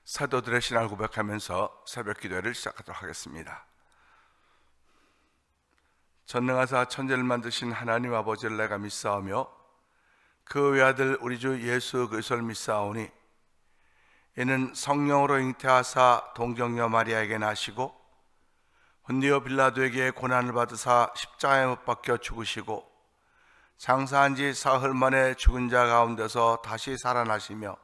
사도들의 신앙을 고백하면서 새벽 기도회를 시작하도록 하겠습니다. 전능하사 천지를 만드신 하나님 아버지를 내가 믿사오며 그 외아들 우리 주 예수 그리스도를 믿사오니 이는 성령으로 잉태하사 동정녀 마리아에게 나시고 본디오 빌라도에게 고난을 받으사 십자가에 못 박혀 죽으시고 장사한 지 사흘 만에 죽은 자 가운데서 다시 살아나시며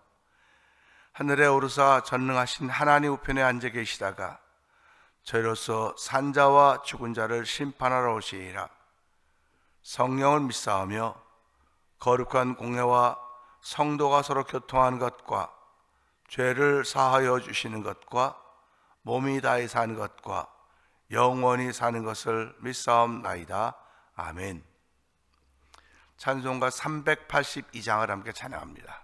하늘에 오르사 전능하신 하나님 우편에 앉아 계시다가 저희로서 산자와 죽은 자를 심판하러 오시리라. 성령을 믿사오며 거룩한 공회와 성도가 서로 교통하는 것과 죄를 사하여 주시는 것과 몸이 다해 사는 것과 영원히 사는 것을 믿사옵나이다. 아멘. 찬송가 382장을 함께 찬양합니다.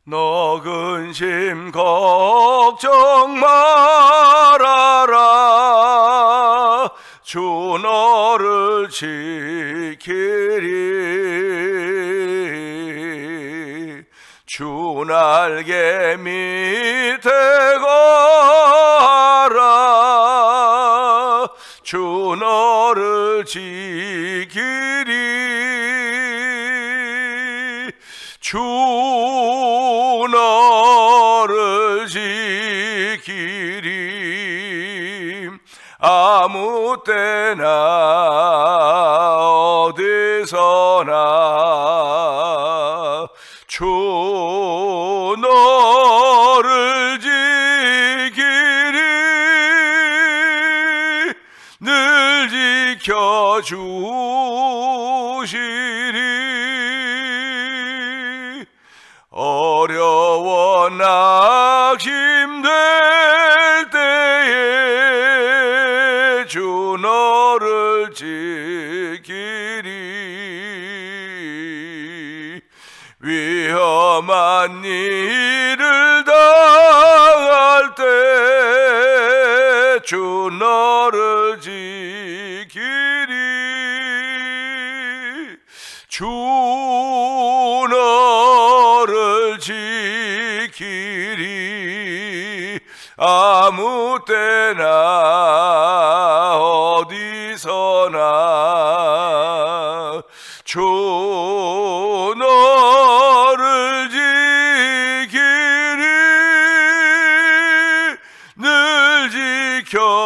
너 근심 걱정 말아라. 주 너를 지키리. 주 날개 밑에 거하라. 주 너를 지키리. 주 너를 지키리. 아무 때나 어디서나 주 너를 지키리. 늘 지켜주시리. 어려워 낙심될 때에 주 너를 지키리. 위험한 일을 당할 때 주 너를 지키리. 주 너를 지키리. 아무 때나 어디서나 주 너를 지키리. 늘 지켜주시리.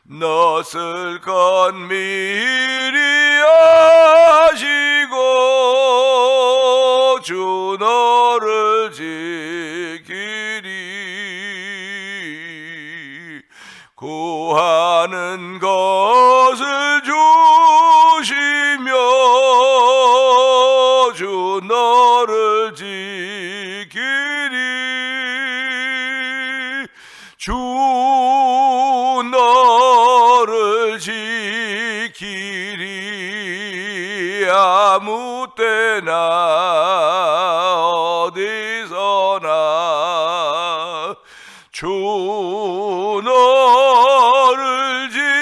넛을 건 미리 아시고 주 너를 지키리. 구하는 것을 주시며 주 너를 지키리. 주 너를 지키리. 아무 때나 어디서나 주 너를 지키리.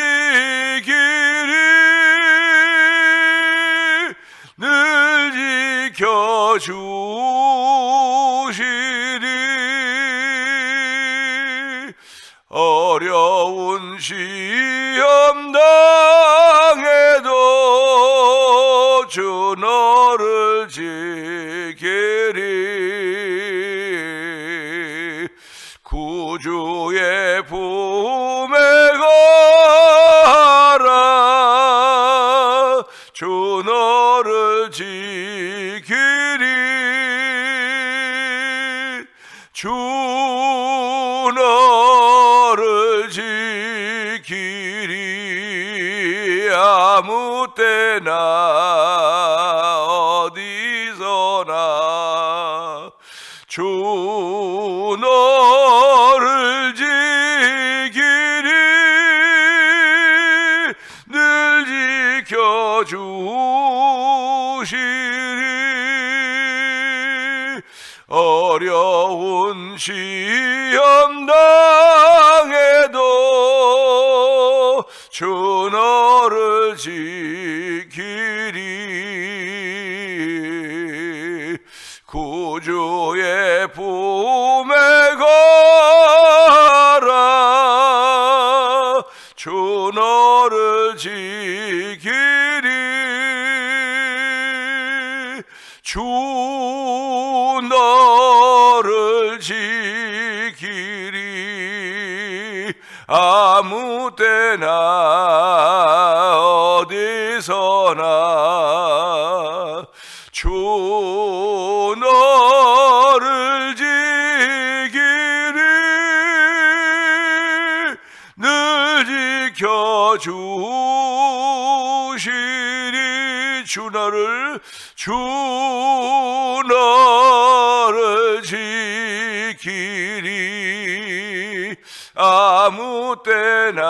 늘 지켜주시리. 어려운 시험 당해도 주 너를 지키리. 구주의 품에 거하라. 주 너를 지키리. 주 너를 지키리. 아무 때나 어디서나 주 너를 지키리. 늘 지켜주시리. 어려운 시험 당해도 주 너를 지키리 구주의 품에 가라 주 너를 지키리 주 너를 지키리 아무 때나 어디서나 주 너를 지키리 늘 지켜주시리 주 너를 지키리 아무 때나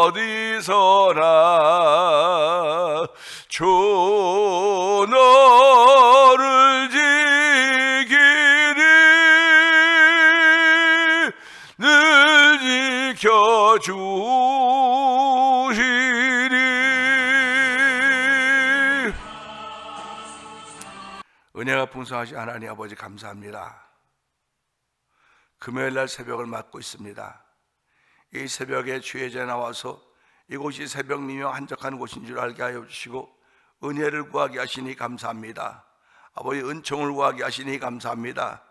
어디서나 주 너를 지키리 늘 지켜주시리. 은혜가 풍성하신 하나님 아버지 감사합니다. 금요일날 새벽을 맞고 있습니다. 이 새벽에 주의 전에 나와서 이곳이 새벽 미명 한적한 곳인 줄 알게 하여 주시고 은혜를 구하게 하시니 감사합니다. 아버지 은총을 구하게 하시니 감사합니다.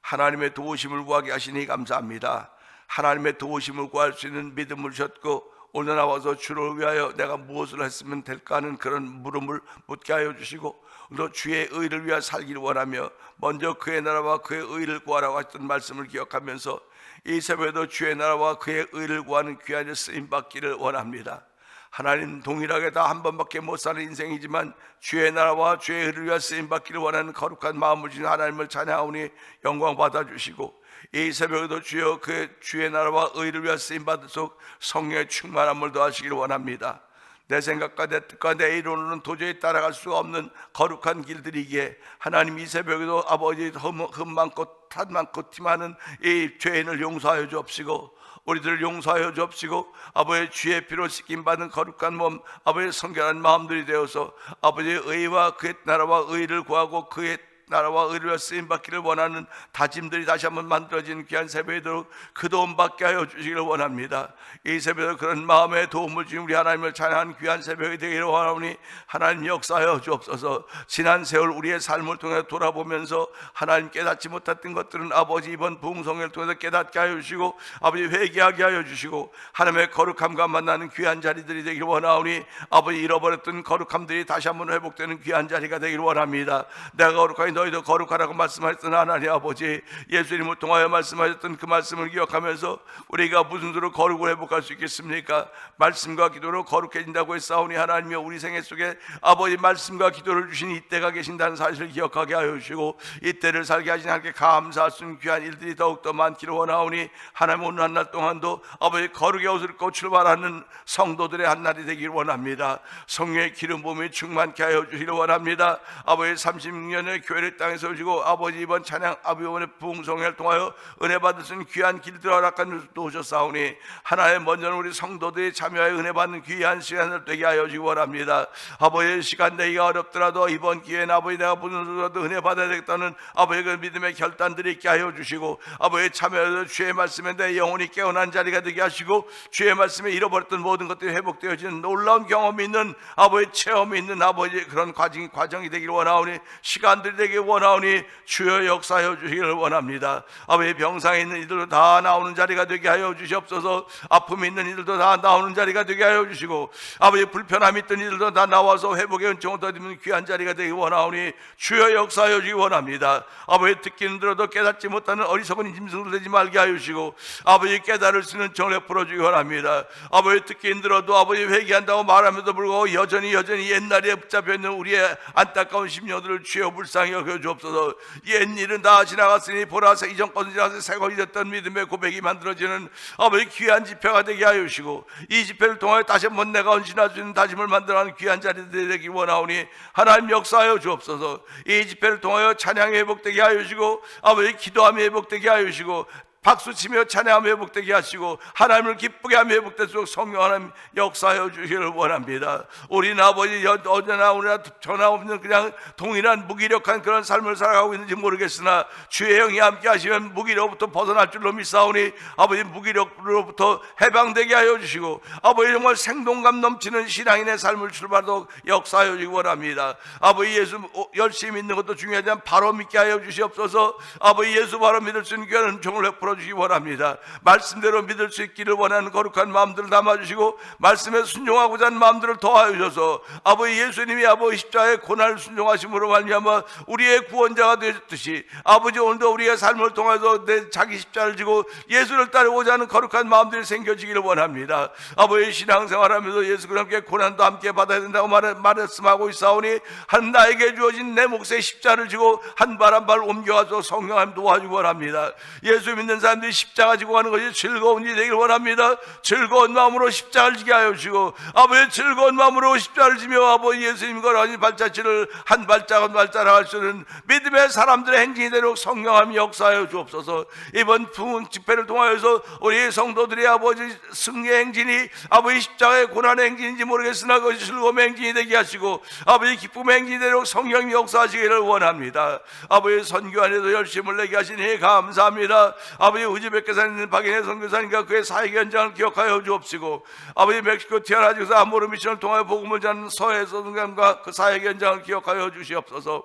하나님의 도우심을 구하게 하시니 감사합니다. 하나님의 도우심을 구할 수 있는 믿음을 주셨고 오늘 나와서 주를 위하여 내가 무엇을 했으면 될까 하는 그런 물음을 묻게 하여 주시고 또 주의 의를 위하여 살기를 원하며 먼저 그의 나라와 그의 의를 구하라고 하셨던 말씀을 기억하면서 이 새벽에도 주의 나라와 그의 의를 구하는 귀한 일 쓰임받기를 원합니다. 하나님 동일하게 다 한 번밖에 못 사는 인생이지만 주의 나라와 주의 의를 위하여 쓰임받기를 원하는 거룩한 마음을 주신 하나님을 찬양하오니 영광 받아주시고 이 새벽에도 주여 그 주의 나라와 의를 위하여 쓰임받으속 성령의 충만함을 더하시기를 원합니다. 내 생각과 내 뜻과 내 이론으로는 도저히 따라갈 수가 없는 거룩한 길들이기에 하나님 이 새벽에도 아버지 흠 많고 탓 많고 티 많은 이 죄인을 용서하여 주옵시고 우리들을 용서하여 주옵시고 아버지의 주의 피로 씻김받은 거룩한 몸 아버지의 성결한 마음들이 되어서 아버지의 의와 그의 나라와 의를 구하고 그의 나라와 의를 쓰임받기를 원하는 다짐들이 다시 한번 만들어진 귀한 새벽에도 그 도움 받게 하여 주시기를 원합니다. 이 새벽에 그런 마음의 도움을 주신 우리 하나님을 찬양하는 귀한 새벽이 되기를 원하오니 하나님 역사하여 주옵소서. 지난 세월 우리의 삶을 통해 돌아보면서 하나님 깨닫지 못했던 것들은 아버지 이번 부흥성회를 통해서 깨닫게 하여 주시고 아버지 회개하게 하여 주시고 하나님의 거룩함과 만나는 귀한 자리들이 되기를 원하오니 아버지 잃어버렸던 거룩함들이 다시 한번 회복되는 귀한 자리가 되기를 원합니다. 내가 거룩하니 너희도 거룩하라고 말씀하셨던 하나님 아버지 예수님을 통하여 말씀하셨던 그 말씀을 기억하면서 우리가 무슨 수로 거룩을 회복할 수 있겠습니까? 말씀과 기도로 거룩해진다고 했사오니 하나님이 우리 생애 속에 아버지 말씀과 기도를 주신 이때가 계신다는 사실을 기억하게 하여 주시고 이때를 살게 하신 하나님께 감사할 수 있는 귀한 일들이 더욱더 많기를 원하오니 하나님 오늘 한 날 동안도 아버지 거룩의 옷을 입고 출발하는 성도들의 한 날이 되기를 원합니다. 성령의 기름 부음이 충만케 하여 주시기를 원합니다. 아버지 36년의 교회를 땅에서 주시고 아버지 이번 찬양 아비원의 부흥성회를 통하여 은혜 받을 수 있는 귀한 길들을 허락하여 놓으셨사오니 하나님 먼저는 우리 성도들이 참여하여 은혜 받는 귀한 시간을 되게 하여 주시기 원합니다. 아버지의 시간 내기가 어렵더라도 이번 기회는 아버지 내가 무슨 수라도 은혜 받아야 되겠다는 아버지의 그 믿음의 결단들이 있게 하여 주시고 아버지 참여해서 주의 말씀에 내 영혼이 깨어난 자리가 되게 하시고 주의 말씀에 잃어버렸던 모든 것들이 회복되어지는 놀라운 경험이 있는 아버지 체험이 있는 아버지 그런 과정이 되기를 원하오니 시간들이 되기 원하오니 주여 역사하여 주시기를 원합니다. 아버지 병상에 있는 이들도 다 나오는 자리가 되게 하여 주시옵소서. 아픔이 있는 이들도 다 나오는 자리가 되게 하여 주시고 아버지 불편함이 있던 이들도 다 나와서 회복의 은총을 얻는 귀한 자리가 되기 원하오니 주여 역사하여 주시기 원합니다. 아버지 듣기는 들어도 깨닫지 못하는 어리석은 짐승들 되지 말게 하여 주시고 아버지 깨달을 수 있는 은총을 베풀어 주기 원합니다. 아버지 듣기는 들어도 아버지 회개한다고 말하면서 불구하고 여전히 옛날에 붙잡혀 있는 우리의 안타까운 심령들을 주여 불쌍히 여겨 주옵소서. 옛일은 다 지나갔으니 보라 이전 것은 지나서 새 것이 됐던 믿음의 고백이 만들어지는 아버지 귀한 집회가 되게 하여 주시고 이 집회를 통하여 다시 한번 내가 헌신할 수 있는 다짐을 만들어가는 귀한 자리들이 되기 원하오니 하나님 역사하여 주옵소서. 이 집회를 통하여 찬양이 회복되게 하여 주시고 아버지 기도함이 회복되게 하여 주시고 박수치며 찬양하며 회복되게 하시고 하나님을 기쁘게 하며 회복될수록 성령 하나님 역사하여 주시기를 원합니다. 우리 아버지 어제나 오늘나 전화없는 그냥 동일한 무기력한 그런 삶을 살아가고 있는지 모르겠으나 주의 영이 함께 하시면 무기력부터 벗어날 줄로 믿사오니 아버지 무기력으로부터 해방되게 하여 주시고 아버지 정말 생동감 넘치는 신앙인의 삶을 출발하도록 역사하여 주시기 원합니다. 아버지 예수 열심히 믿는 것도 중요하지만 바로 믿게 하여 주시옵소서. 아버지 예수 바로 믿을 수 있는 귀한 종을 베풀어 주시기 원합니다. 말씀대로 믿을 수 있기를 원하는 거룩한 마음들을 담아주시고 말씀에 순종하고자 하는 마음들을 더하여 주셔서 아버지 예수님이 아버지 십자가의 고난을 순종하심으로 말미암아 우리의 구원자가 되셨듯이 아버지 오늘도 우리의 삶을 통해서 내 자기 십자가를 지고 예수를 따르고자 하는 거룩한 마음들이 생겨지기를 원합니다. 아버지 신앙생활하면서 예수 그리스도와 함께 고난도 함께 받아야 된다고 말씀하고 있사오니 한 나에게 주어진 내 몫의 십자가를 지고 한 발 한 발 옮겨가서 성령 하나님 도와주기 원합니다. 예수 믿는 사람들이 십자가 지고 가는 것이 즐거운 일이 되길 원합니다. 즐거운 마음으로 십자가를 지게 하여 주시고 아버지 즐거운 마음으로 십자가를 지며 아버지 예수님과 하나님 발자취를 한 발짝 한 발짝 할 수 있는 믿음의 사람들의 행진이 되도록 성령 하나님 역사하여 주옵소서. 이번 부흥 집회를 통하여서 우리 성도들의 아버지 승리의 행진이 아버지 십자가의 고난의 행진인지 모르겠으나 그것이 즐거움의 행진이 되게 하시고 아버지 기쁨의 행진이 되도록 성령님 역사하시기를 원합니다. 아버지 선교 안에도 열심을 내게 하시니 감사합니다. 아버지 우즈베키스탄에 있는 박인혜 선교사님과 그의 사역 현장을 기억하여 주옵시고 아버지 멕시코 티아라주에서 아모르 미션을 통하여 복음을 전하는 서해 선교사님과 그 사역 현장을 기억하여 주시옵소서.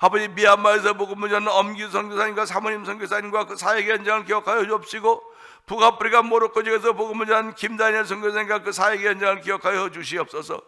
아버지 미얀마에서 복음을 전하는 엄기수 선교사님과 사모님 선교사님과 그 사역 현장을 기억하여 주옵시고 북아프리카 모로코 지역에서 복음을 전하는 김다니엘 선교사님과 그 사역 현장을 기억하여 주시옵소서.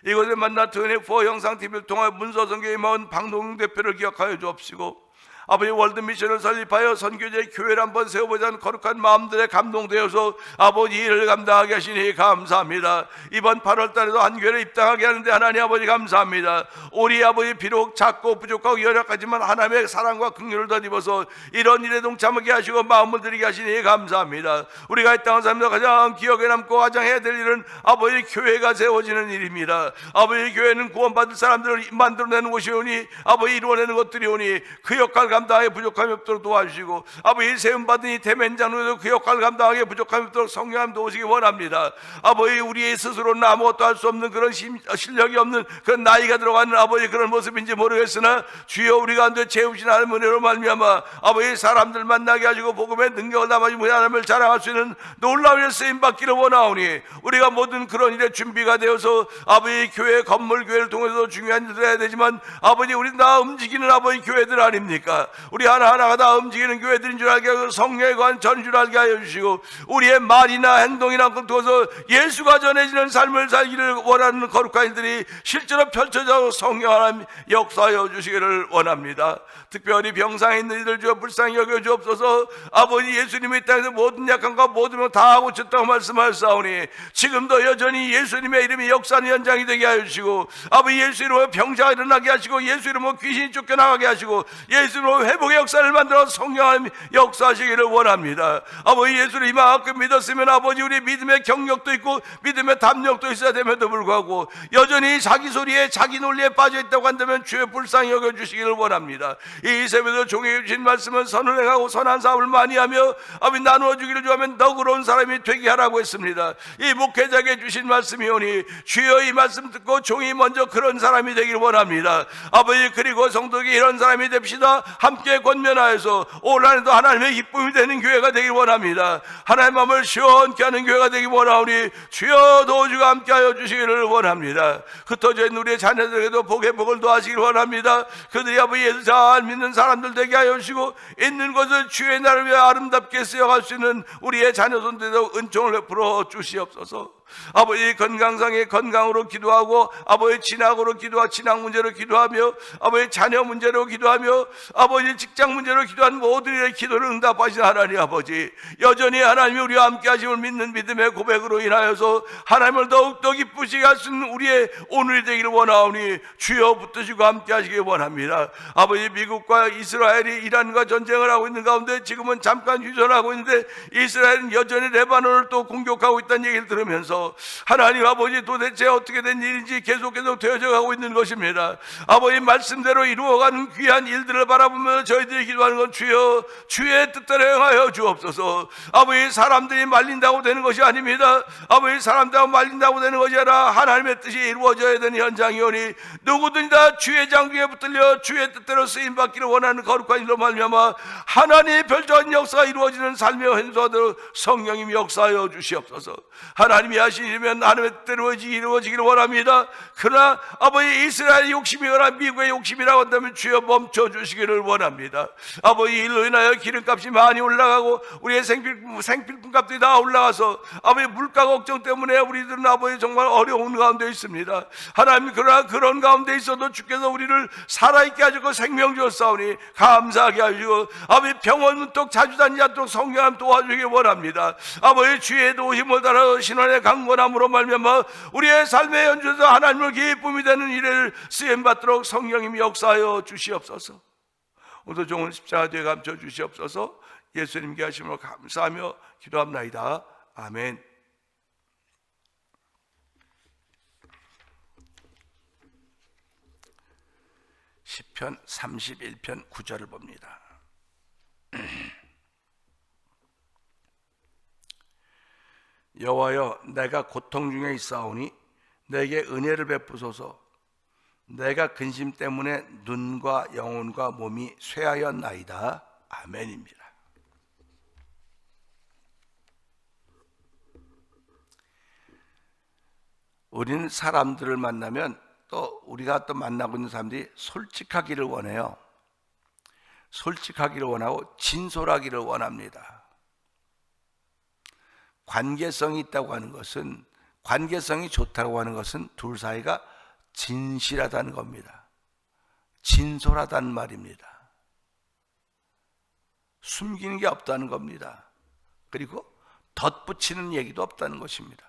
이곳에 만나 24 영상TV를 통하여 문서선교에 임한 방동용 대표를 기억하여 주옵시고 아버지 월드미션을 설립하여 선교제의 교회를 한번 세워보자는 거룩한 마음들에 감동되어서 아버지 일을 감당하게 하시니 감사합니다. 이번 8월 달에도 한 교회를 입당하게 하는데 하나님 아버지 감사합니다. 우리 아버지 비록 작고 부족하고 연약하지만 하나님의 사랑과 긍휼을 덧입어서 이런 일에 동참하게 하시고 마음을 드리게 하시니 감사합니다. 우리가 이 땅을 살면서 가장 기억에 남고 가장 해야 될 일은 아버지 교회가 세워지는 일입니다. 아버지 교회는 구원받을 사람들을 만들어내는 곳이오니 아버지 이루어내는 것들이오니 그 역할 감당하게 부족함이 없도록 도와주시고 아버지 세움받은 이 대면장로에도 그 역할 감당하게 부족함이 없도록 성령님 도우시기 원합니다. 아버지 우리의 스스로는 아무것도 할 수 없는 그런 실력이 없는 그런 나이가 들어가는 아버지 그런 모습인지 모르겠으나 주여 우리 가운데 채우신 하나님 은혜로 말미암아 아버지 사람들 만나게 하시고 복음의 능력을 담아주고 하나님을 자랑할 수 있는 놀라운 일 쓰임받기를 원하오니 우리가 모든 그런 일에 준비가 되어서 아버지 교회 건물 교회를 통해서 중요한 일을 해야 되지만 아버지 우리 다 움직이는 아버지 교회들 아닙니까? 우리 하나하나가 다 움직이는 교회들인 줄 알게 하고 성령에 관한 전인 줄 알게 하여 주시고 우리의 말이나 행동이나 그것을 예수가 전해지는 삶을 살기를 원하는 거룩한 이들이 실제로 펼쳐져 성령 하나님 역사하여 주시기를 원합니다. 특별히 병상에 있는 이들 주여 불쌍히 여겨 주옵소서. 아버지 예수님이 이 땅에서 모든 약함과 모든 것 다 고쳤다고 말씀하셨사오니 지금도 여전히 예수님의 이름이 역사하는 현장이 되게 하여 주시고 아버지 예수 이름으로 병자가 일어나게 하시고 예수 이름으로 귀신이 쫓겨나가게 하시고 예수 이름으로 회복의 역사를 만들어 성령 하나님 역사하시기를 원합니다. 아버지 예수를 이만큼 믿었으면 아버지 우리 믿음의 경력도 있고 믿음의 담력도 있어야 됨에도 불구하고 여전히 자기 소리에 자기 논리에 빠져 있다고 한다면 주의 불쌍히 여겨주시기를 원합니다. 이 새벽에 종에게 주신 말씀은 선을 행하고 선한 사업을 많이 하며 아버지 나누어 주기를 좋아하면 너그러운 사람이 되게 하라고 했습니다. 이 목회자에게 주신 말씀이오니 주여 이 말씀 듣고 종이 먼저 그런 사람이 되기를 원합니다. 아버지 그리고 성도에게 이런 사람이 됩시다. 함께 권면하여서 올 한해도 하나님의 기쁨이 되는 교회가 되길 원합니다. 하나님의 마음을 시원케 하는 교회가 되길 원하오니 주여 도주가 함께하여 주시기를 원합니다. 흩어져 있는 우리의 자녀들에게도 복의 복을 더하시기를 원합니다. 그들이 아버지 예수 잘 믿는 사람들 되게 하여 주시고 있는 것을 주의 나를 위해 아름답게 쓰여갈 수 있는 우리의 자녀손들에도 은총을 베풀어 주시옵소서. 아버지 건강상의 건강으로 기도하고 아버지 진학으로 기도하고 진학 문제로 기도하며 아버지 자녀 문제로 기도하며 아버지 직장 문제로 기도한 모든 일의 기도를 응답하신 하나님 아버지 여전히 하나님이 우리와 함께 하심을 믿는 믿음의 고백으로 인하여서 하나님을 더욱더 기쁘시게 할 수 있는 우리의 오늘이 되기를 원하오니 주여 붙드시고 함께 하시기 원합니다. 아버지 미국과 이스라엘이 이란과 전쟁을 하고 있는 가운데 지금은 잠깐 휴전하고 있는데 이스라엘은 여전히 레바논을 또 공격하고 있다는 얘기를 들으면서 있어요. 하나님 아버지, 도대체 어떻게 된 일인지 계속 되어져 가고 있는 것입니다. 아버지 말씀대로 이루어가는 귀한 일들을 바라보며 저희들이 기도하는 건 주여 주의 뜻대로 행하여 주옵소서. 아버지 사람들이 말린다고 되는 것이 아닙니다. 아버지 사람들하고 말린다고 되는 것이 아니라 하나님의 뜻이 이루어져야 되는 현장이오니 누구든지 다 주의 장중에 붙들려 주의 뜻대로 쓰임받기를 원하는 거룩한 일로 말미암아 하나님의 별다른 역사가 이루어지는 삶의 현수하도록 성령님이 역사하여 주시옵소서. 하나님이 하신 일이면 하나님의 뜻대로 이루어지기를 원합니다. 그러나 아버지 이스라엘의 욕심이거나 미국의 욕심이라고 한다면 주여 멈춰주시기를 원합니다. 아버지 일로 인하여 기름값이 많이 올라가고 우리의 생필품값들이 다 올라가서 아버지 물가 걱정 때문에 우리들은 아버지 정말 어려운 가운데 있습니다. 하나님 그러나 그런 가운데 있어도 주께서 우리를 살아있게 하시고 생명 주었사오니 감사하게 하시고 아버지 병원 문턱 자주 다니지 않도록 성령님 도와주시기 원합니다. 아버지 주의 도우심을 따라 신원의 강건함으로 말미암아 우리의 삶의 연주에서 하나님을 기쁨이 되는 일을 쓰임받도록 성령님이 역사하여 주시옵소서. 오늘 종은 십자가 뒤에 감춰 주시옵소서. 예수님께 하심으로 감사하며 기도합나이다. 아멘. 시편 31편 9절을 봅니다. 여호와여 내가 고통 중에 있사오니 내게 은혜를 베푸소서. 내가 근심 때문에 눈과 영혼과 몸이 쇠하였나이다. 아멘입니다. 우리는 사람들을 만나면 또 우리가 또 만나고 있는 사람들이 솔직하기를 원해요. 솔직하기를 원하고 진솔하기를 원합니다. 관계성이 있다고 하는 것은, 관계성이 좋다고 하는 것은 둘 사이가 진실하다는 겁니다. 진솔하다는 말입니다. 숨기는 게 없다는 겁니다. 그리고 덧붙이는 얘기도 없다는 것입니다.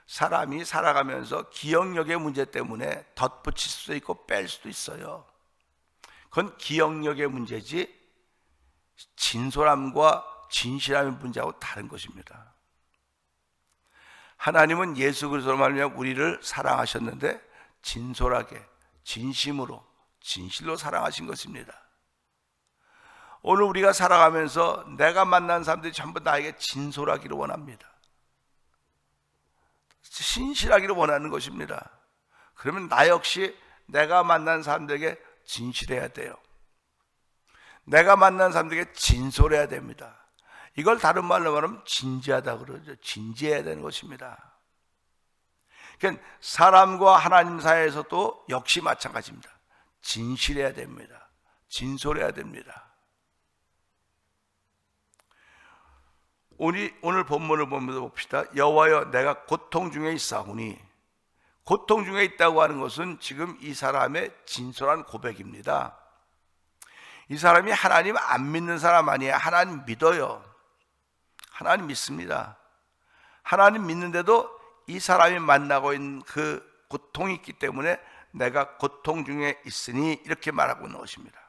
사람이 살아가면서 기억력의 문제 때문에 덧붙일 수도 있고 뺄 수도 있어요. 그건 기억력의 문제지 진솔함과 진실함의 문제하고 다른 것입니다. 하나님은 예수 그리스도로 말미암아 우리를 사랑하셨는데 진솔하게, 진심으로, 진실로 사랑하신 것입니다. 오늘 우리가 살아가면서 내가 만난 사람들이 전부 나에게 진솔하기를 원합니다. 신실하기를 원하는 것입니다. 그러면 나 역시 내가 만난 사람들에게 진실해야 돼요. 내가 만난 사람들에게 진솔해야 됩니다. 이걸 다른 말로 말하면 진지하다 그러죠. 진지해야 되는 것입니다. 그러니까 사람과 하나님 사이에서도 역시 마찬가지입니다. 진실해야 됩니다. 진솔해야 됩니다. 오늘 본문을 보면서 봅시다. 여호와여 내가 고통 중에 있사오니, 고통 중에 있다고 하는 것은 지금 이 사람의 진솔한 고백입니다. 이 사람이 하나님 안 믿는 사람 아니에요. 하나님 믿어요. 하나님 믿습니다. 하나님 믿는데도 이 사람이 만나고 있는 그 고통이 있기 때문에 내가 고통 중에 있으니 이렇게 말하고 있는 것입니다.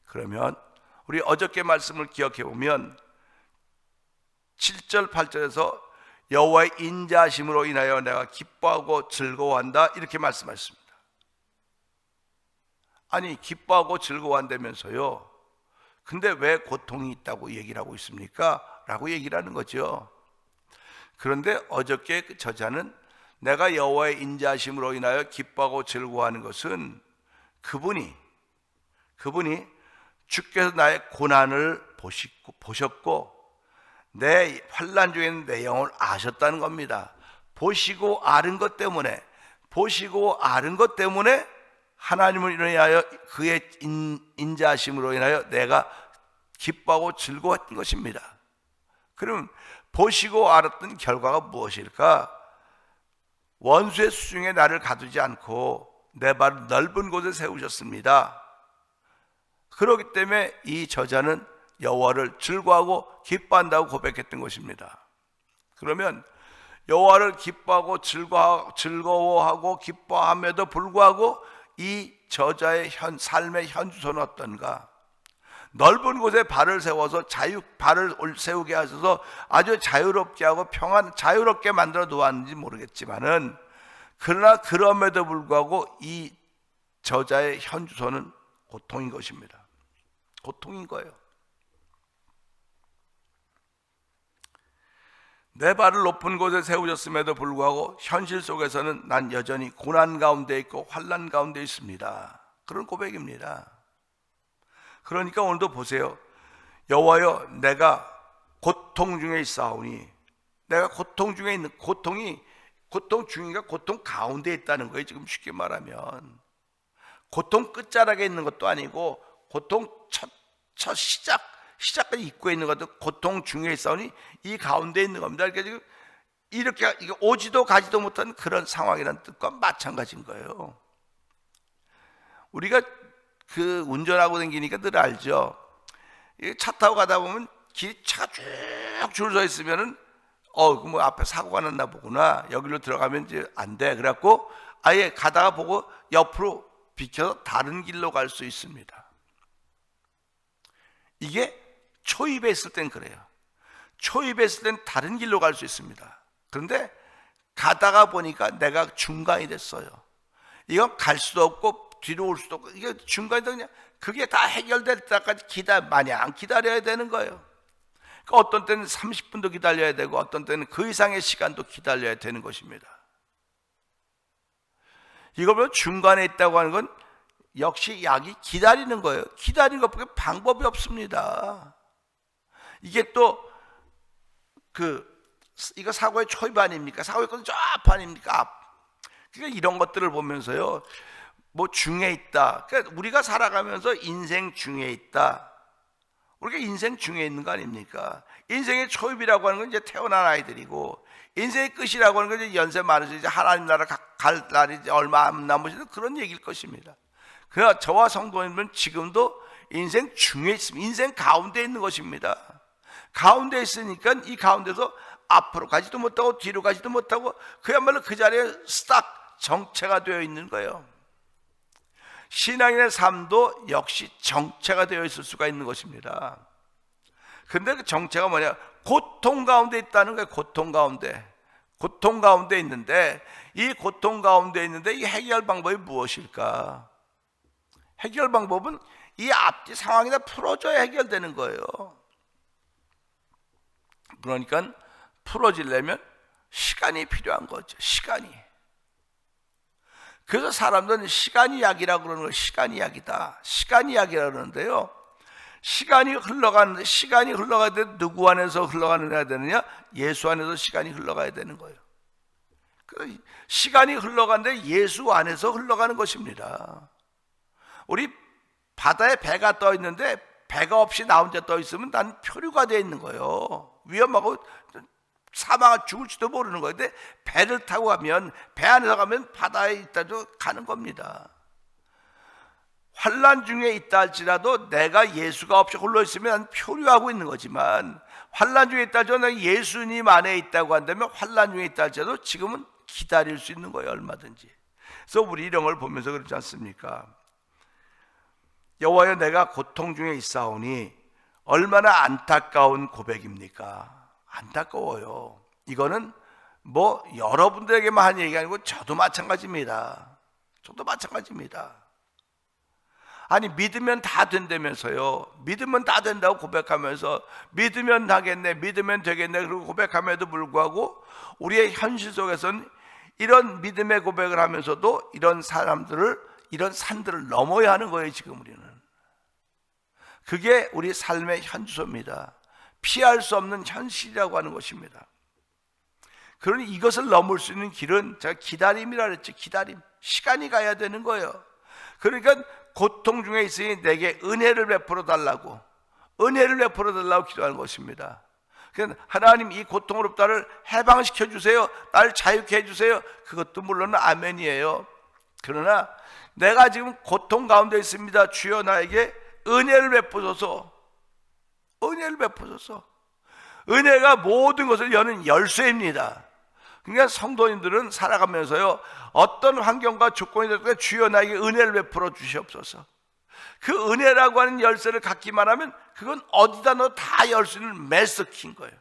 그러면 우리 어저께 말씀을 기억해 보면 7절 8절에서 여호와의 인자하심으로 인하여 내가 기뻐하고 즐거워한다 이렇게 말씀하셨습니다. 아니 기뻐하고 즐거워한다면서요, 근데 왜 고통이 있다고 얘기를 하고 있습니까? 라고 얘기를 하는 거죠. 그런데 어저께 그 저자는 내가 여호와의 인자하심으로 인하여 기뻐하고 즐거워하는 것은 그분이 주께서 나의 고난을 보셨고 내 환난 중에 있는 내 영혼을 아셨다는 겁니다. 보시고 아는 것 때문에 하나님을 인하여 그의 인자하심으로 인하여 내가 기뻐하고 즐거웠던 것입니다. 그럼 보시고 알았던 결과가 무엇일까? 원수의 수중에 나를 가두지 않고 내 발을 넓은 곳에 세우셨습니다. 그렇기 때문에 이 저자는 여호와를 즐거워하고 기뻐한다고 고백했던 것입니다. 그러면 여호와를 기뻐하고 즐거워하고 기뻐함에도 불구하고 이 저자의 삶의 현주소는 어떤가? 넓은 곳에 발을 세워서 발을 세우게 하셔서 아주 자유롭게 하고 자유롭게 만들어 놓았는지 모르겠지만은, 그러나 그럼에도 불구하고 이 저자의 현주소는 고통인 것입니다. 고통인 거예요. 내 발을 높은 곳에 세우셨음에도 불구하고 현실 속에서는 난 여전히 고난 가운데 있고 환난 가운데 있습니다. 그런 고백입니다. 그러니까 오늘도 보세요. 여호와여, 내가 고통 중에 있사오니, 내가 고통 중에 있는, 고통 중인가 고통 가운데 있다는 거예요. 지금 쉽게 말하면 고통 끝자락에 있는 것도 아니고 고통 첫 시작까지 입고 있는 것도 고통 중에 있사오니 이 가운데 있는 겁니다. 그러니까 지금 이렇게 오지도 가지도 못한 그런 상황이라는 뜻과 마찬가지인 거예요. 우리가 그 운전하고 다니니까 늘 알죠. 차 타고 가다 보면 차가 쭉 줄 서 있으면은 뭐 앞에 사고가 났나 보구나, 여기로 들어가면 이제 안 돼, 그래갖고 아예 가다가 보고 옆으로 비켜서 다른 길로 갈 수 있습니다. 이게 초입에 있을 땐 그래요. 초입에 있을 땐 다른 길로 갈 수 있습니다. 그런데 가다가 보니까 내가 중간이 됐어요. 이건 갈 수도 없고 뒤로 올 수도 없고, 이게 중간이 그냥 그게 다 해결될 때까지 마냥 기다려야 되는 거예요. 그러니까 어떤 때는 30분도 기다려야 되고 어떤 때는 그 이상의 시간도 기다려야 되는 것입니다. 이걸 보면 중간에 있다고 하는 건 역시 약이 기다리는 거예요. 기다리는 것밖에 방법이 없습니다. 이게 또 이거 사고의 초입 아닙니까? 사고의 끝은 저 앞 아닙니까? 앞. 그러니까 이런 것들을 보면서요, 뭐 중에 있다. 그러니까 우리가 살아가면서 인생 중에 있다. 우리가 인생 중에 있는 거 아닙니까? 인생의 초입이라고 하는 건 이제 태어난 아이들이고, 인생의 끝이라고 하는 건 이제 연세 많으셔 이제 하나님 나라 갈 날이 이제 얼마 안 남으시는 그런 얘기일 것입니다. 그러나 저와 성도님은 지금도 인생 중에 있습니다. 인생 가운데 있는 것입니다. 가운데 있으니까 이 가운데서 앞으로 가지도 못하고 뒤로 가지도 못하고 그야말로 그 자리에 스탁 정체가 되어 있는 거예요. 신앙인의 삶도 역시 정체가 되어 있을 수가 있는 것입니다. 근데 그 정체가 뭐냐? 고통 가운데 있다는 거예요. 고통 가운데 있는데, 이 고통 가운데 있는데 이 해결 방법이 무엇일까? 해결 방법은 이 앞뒤 상황이나 풀어줘야 해결되는 거예요. 그러니까 풀어지려면 시간이 필요한 거죠. 시간이. 그래서 사람들은 시간이 약이라고 그러는 거예요. 시간이 약이다. 시간이 약이라고 그러는데요, 시간이 흘러가야 돼. 누구 안에서 흘러가야 되느냐? 예수 안에서 시간이 흘러가야 되는 거예요. 시간이 흘러가는데 예수 안에서 흘러가는 것입니다. 우리 바다에 배가 떠 있는데 배가 없이 나 혼자 떠 있으면 난 표류가 되어 있는 거예요. 위험하고 사망을 죽을지도 모르는 거예요. 근데 배를 타고 가면, 배 안에서 가면 바다에 있다도 가는 겁니다. 환난 중에 있다 할지라도 내가 예수가 없이 홀로 있으면 난 표류하고 있는 거지만, 환난 중에 있다 할지라도 내가 예수님 안에 있다고 한다면 환난 중에 있다 할지라도 지금은 기다릴 수 있는 거예요. 얼마든지. 그래서 우리 이런 걸 보면서 그렇지 않습니까? 여호와여, 내가 고통 중에 있사오니, 얼마나 안타까운 고백입니까? 안타까워요. 이거는 뭐 여러분들에게만 한 얘기가 아니고 저도 마찬가지입니다. 아니, 믿으면 다 된다면서요. 믿으면 다 된다고 고백하면서 믿으면 하겠네, 믿으면 되겠네 그리고 고백함에도 불구하고 우리의 현실 속에서는 이런 믿음의 고백을 하면서도 이런 산들을 넘어야 하는 거예요. 지금 우리는 그게 우리 삶의 현주소입니다. 피할 수 없는 현실이라고 하는 것입니다. 그러니 이것을 넘을 수 있는 길은 제가 기다림이라 그랬죠. 기다림. 시간이 가야 되는 거예요. 그러니까 고통 중에 있으니 내게 은혜를 베풀어 달라고 기도하는 것입니다. 그러니까 하나님, 이 고통으로부터 나를 해방시켜 주세요. 나를 자유케 해주세요. 그것도 물론 아멘이에요. 그러나 내가 지금 고통 가운데 있습니다. 주여 나에게 은혜를 베푸소서. 은혜가 모든 것을 여는 열쇠입니다. 그러니까 성도님들은 살아가면서요, 어떤 환경과 조건이 될 때 주여 나에게 은혜를 베풀어 주시옵소서. 그 은혜라고 하는 열쇠를 갖기만 하면 그건 어디다 넣어 다 열 수 있는 메스키인 거예요.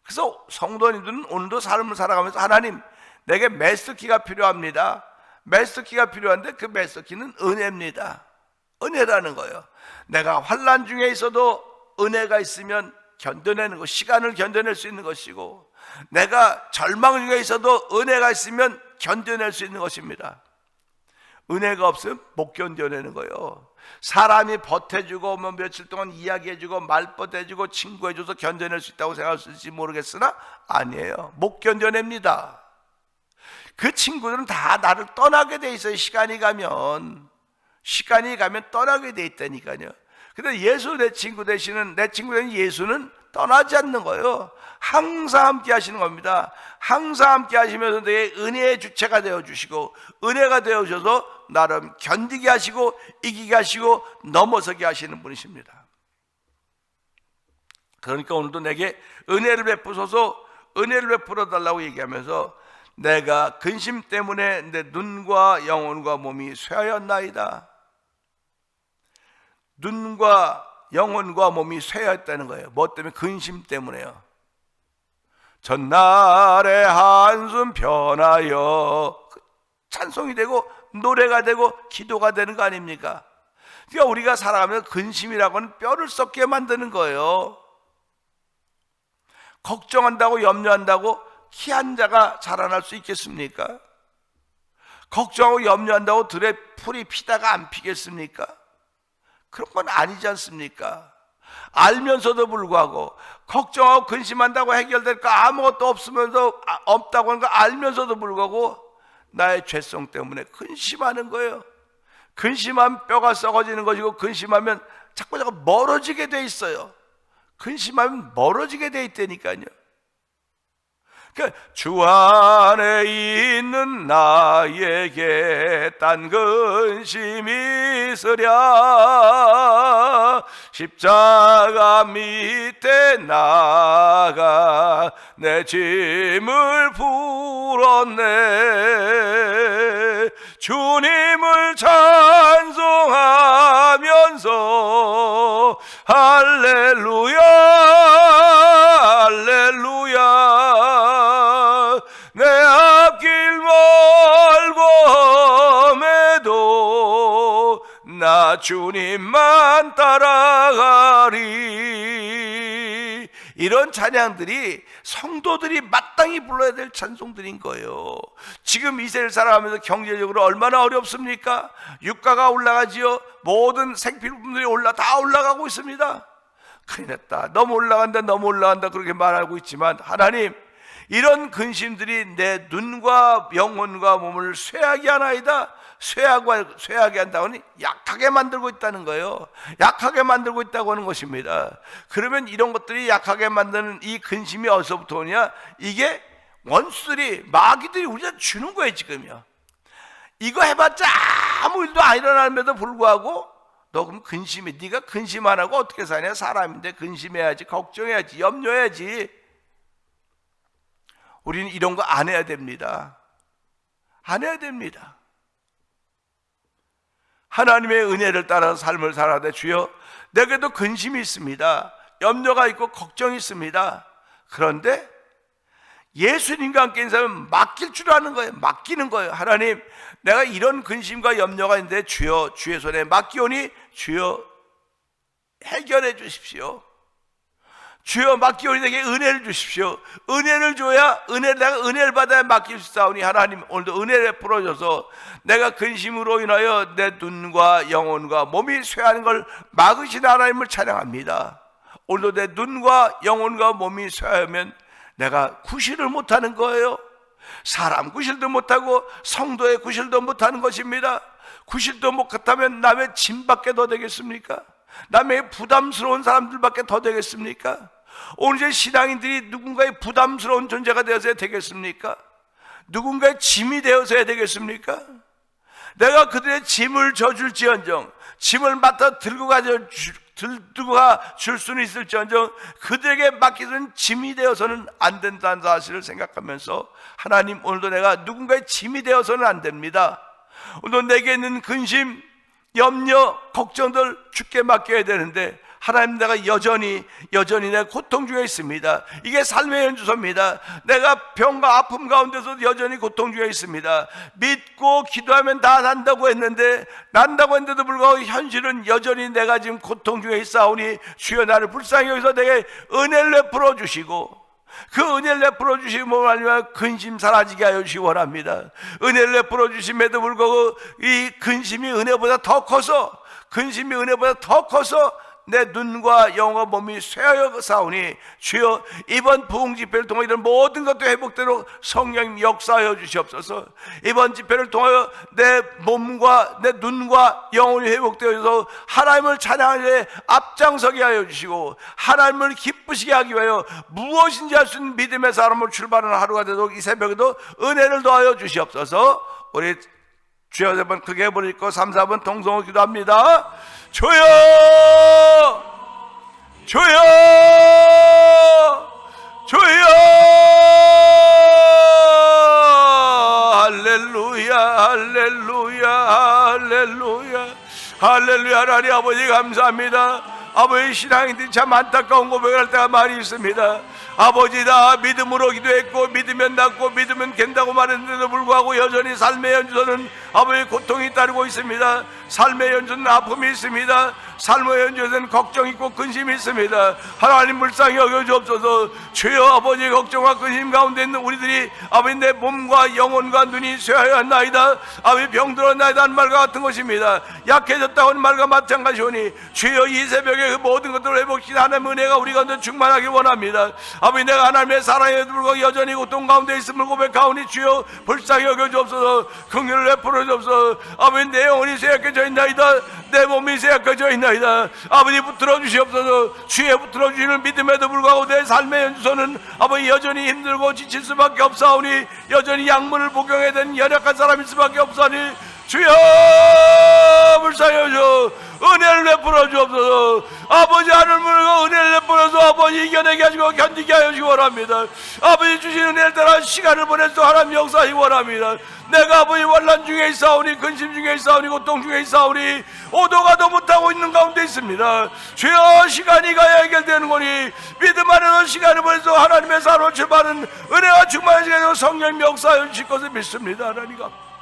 그래서 성도님들은 오늘도 삶을 살아가면서 하나님, 내게 메스키가 필요합니다. 메스키가 필요한데 그 메스키는 은혜입니다. 은혜라는 거예요. 내가 환난 중에 있어도 은혜가 있으면 견뎌내는 것, 시간을 견뎌낼 수 있는 것이고, 내가 절망 중에 있어도 은혜가 있으면 견뎌낼 수 있는 것입니다. 은혜가 없으면 못 견뎌내는 거예요. 사람이 보태주고 뭐 며칠 동안 이야기해주고 말벗해주고 친구해줘서 견뎌낼 수 있다고 생각할지 모르겠으나 아니에요. 못 견뎌냅니다. 그 친구들은 다 나를 떠나게 돼 있어요. 시간이 가면 떠나게 돼 있다니까요. 근데 예수 내 친구 되시는 예수는 떠나지 않는 거예요. 항상 함께 하시는 겁니다. 항상 함께 하시면서 내 은혜의 주체가 되어주시고, 은혜가 되어주셔서 나름 견디게 하시고 이기게 하시고 넘어서게 하시는 분이십니다. 그러니까 오늘도 내게 은혜를 베푸소서, 은혜를 베풀어 달라고 얘기하면서 내가 근심 때문에 내 눈과 영혼과 몸이 쇠하였나이다. 눈과 영혼과 몸이 쇠하였다는 거예요. 뭐 때문에? 근심 때문에요. 전날의 한숨 변하여 찬송이 되고 노래가 되고 기도가 되는 거 아닙니까? 그러니까 우리가 살아가면서 근심이라고 하는 뼈를 썩게 만드는 거예요. 걱정한다고 염려한다고 키 한 자가 자라날 수 있겠습니까? 걱정하고 염려한다고 들에 풀이 피다가 안 피겠습니까? 그런 건 아니지 않습니까? 알면서도 불구하고 걱정하고 근심한다고 해결될 거 아무것도 없다고 하는 거 알면서도 불구하고 나의 죄성 때문에 근심하는 거예요. 근심하면 뼈가 썩어지는 것이고, 근심하면 자꾸 멀어지게 돼 있어요. 근심하면 멀어지게 돼 있다니까요. 그러니까 주 안에 있는 나에게 딴 근심이 있으랴. 십자가 밑에 나가 내 짐을 풀었네. 주님을 찬송하면서 할렐루야 할렐루야. 내 앞길 멀고매도 나 주님만 따라가리. 이런 찬양들이 성도들이 마땅히 불러야 될 찬송들인 거예요. 지금 이 세를 살아가면서 경제적으로 얼마나 어렵습니까? 유가가 올라가지요. 모든 생필품들이 다 올라가고 있습니다. 큰일 났다, 너무 올라간다 그렇게 말하고 있지만, 하나님, 이런 근심들이 내 눈과 영혼과 몸을 쇠하게 하나이다. 쇠하게 한다고는 약하게 만들고 있다는 거예요. 약하게 만들고 있다고 하는 것입니다. 그러면 이런 것들이 약하게 만드는 이 근심이 어디서부터 오냐? 이게 원수들이, 마귀들이 우리한테 주는 거예요. 지금요, 이거 해봤자 아무 일도 안 일어남에도 불구하고 너 그럼 네가 근심 안 하고 어떻게 사냐? 사람인데 근심해야지, 걱정해야지, 염려해야지. 우리는 이런 거 안 해야 됩니다. 안 해야 됩니다. 하나님의 은혜를 따라 삶을 살아야 돼. 주여, 내게도 근심이 있습니다. 염려가 있고 걱정이 있습니다. 그런데 예수님과 함께 있는 사람은 맡길 줄 아는 거예요. 맡기는 거예요. 하나님, 내가 이런 근심과 염려가 있는데 주여, 주의 손에 맡기오니 주여 해결해 주십시오. 주여, 맡기오니 내게 은혜를 주십시오. 은혜를 줘야, 내가 은혜를 받아야 맡길 수 있사오니, 하나님 오늘도 은혜를 풀어줘서 내가 근심으로 인하여 내 눈과 영혼과 몸이 쇠하는 걸 막으신 하나님을 찬양합니다. 오늘도 내 눈과 영혼과 몸이 쇠하면 내가 구실을 못하는 거예요. 사람 구실도 못하고 성도의 구실도 못하는 것입니다. 구실도 못하면 남의 짐밖에 더 되겠습니까? 남의 부담스러운 사람들밖에 더 되겠습니까? 오늘 신앙인들이 누군가의 부담스러운 존재가 되어서야 되겠습니까? 누군가의 짐이 되어서야 되겠습니까? 내가 그들의 짐을 져줄지언정, 짐을 맡아 들고 가줄 수는 있을지언정, 그들에게 맡기는 짐이 되어서는 안 된다는 사실을 생각하면서, 하나님, 오늘도 내가 누군가의 짐이 되어서는 안 됩니다. 오늘도 내게 있는 근심, 염려, 걱정들 주께 맡겨야 되는데 하나님, 내가 여전히 내 고통 중에 있습니다. 이게 삶의 연주소입니다. 내가 병과 아픔 가운데서 여전히 고통 중에 있습니다. 믿고 기도하면 다 난다고 했는데도 불구하고 현실은 여전히 내가 지금 고통 중에 있사오니 주여 나를 불쌍히 여기서 내게 은혜를 베풀어 주시고, 그 은혜를 베풀어 주시고 아니면 근심 사라지게 하여 주시기 원합니다. 은혜를 베풀어 주심에도 불구하고 이 근심이 은혜보다 더 커서 내 눈과 영과 몸이 쇠하여 사오니 주여 이번 부흥 집회를 통하여 이런 모든 것도 회복되도록 성령님 역사하여 주시옵소서. 이번 집회를 통하여 내 몸과 내 눈과 영혼이 회복되어서 하나님을 찬양하는 앞장서게 하여 주시고, 하나님을 기쁘시게 하기 위하여 무엇인지 할 수 있는 믿음의 사람으로 출발하는 하루가 되도록 이 새벽에도 은혜를 더하여 주시옵소서. 우리 주여 세 번 크게 부르고 3, 4번 동성으로 기도합니다. 주여, 주여, 주여. 할렐루야, 할렐루야, 할렐루야, 할렐루야. 하나님 아버지 감사합니다. 아버지, 신앙인들이 참 안타까운 고백을 할 때가 많이 있습니다. 아버지, 다 믿음으로 기도했고 믿으면 낫고 믿으면 깬다고 말했는데도 불구하고 여전히 삶의 연주소는 아버지 고통이 따르고 있습니다. 삶의 연주는 아픔이 있습니다. 삶의 연주에서는 걱정이 있고 근심이 있습니다. 하나님 불쌍히 여겨주옵소서. 주여, 아버지 걱정과 근심 가운데 있는 우리들이 아버지 내 몸과 영혼과 눈이 쇠하여 한나이다, 아버지 병들었나이다 하는 말과 같은 것입니다. 약해졌다고 하는 말과 마찬가지오니 주여 이 새벽에 그 모든 것들을 회복시키는 하나님의 은혜가 우리 가운데 충만하기 원합니다. 아버지, 내가 하나님의 사랑에 불구하고 여전히 고통 가운데 있음을 고백하오니 주여 불쌍히 여겨주옵소서. 긍휼을 베풀어 주옵소서. 아버지, 내 영혼이 쇠약해져 있나이다, 내 몸이 쇠약해져 있나이다. 아버지, 붙들어 주시옵소서. 주에 붙들어 주시는 믿음에도 불구하고 내 삶의 연주소는 아버지 여전히 힘들고 지칠 수밖에 없사오니, 여전히 약물을 복용해야 되는 연약한 사람일 수밖에 없사오니 주여 불쌍히 여겨 은혜를 베풀어 주옵소서. 아버지, 하늘을 은혜를 베풀어서 아버지 이겨내게 하시고 견디게 하여 주시기 원합니다. 아버지 주신 은혜를 따라 시간을 보내서 하나님 역사하시기 원합니다. 내가 아버지 환난 중에 있사오니, 근심 중에 있사오니, 고통 중에 있사오니, 오도가도 못하고 있는 가운데 있습니다. 주여, 시간이 가야 해결되는 거니 믿음 안에서 시간을 보내서 하나님의 사로 출발하는 은혜와 충만한 시간으로 성령님 역사하여 주실 것을 믿습니다. 하나님 감사합니다.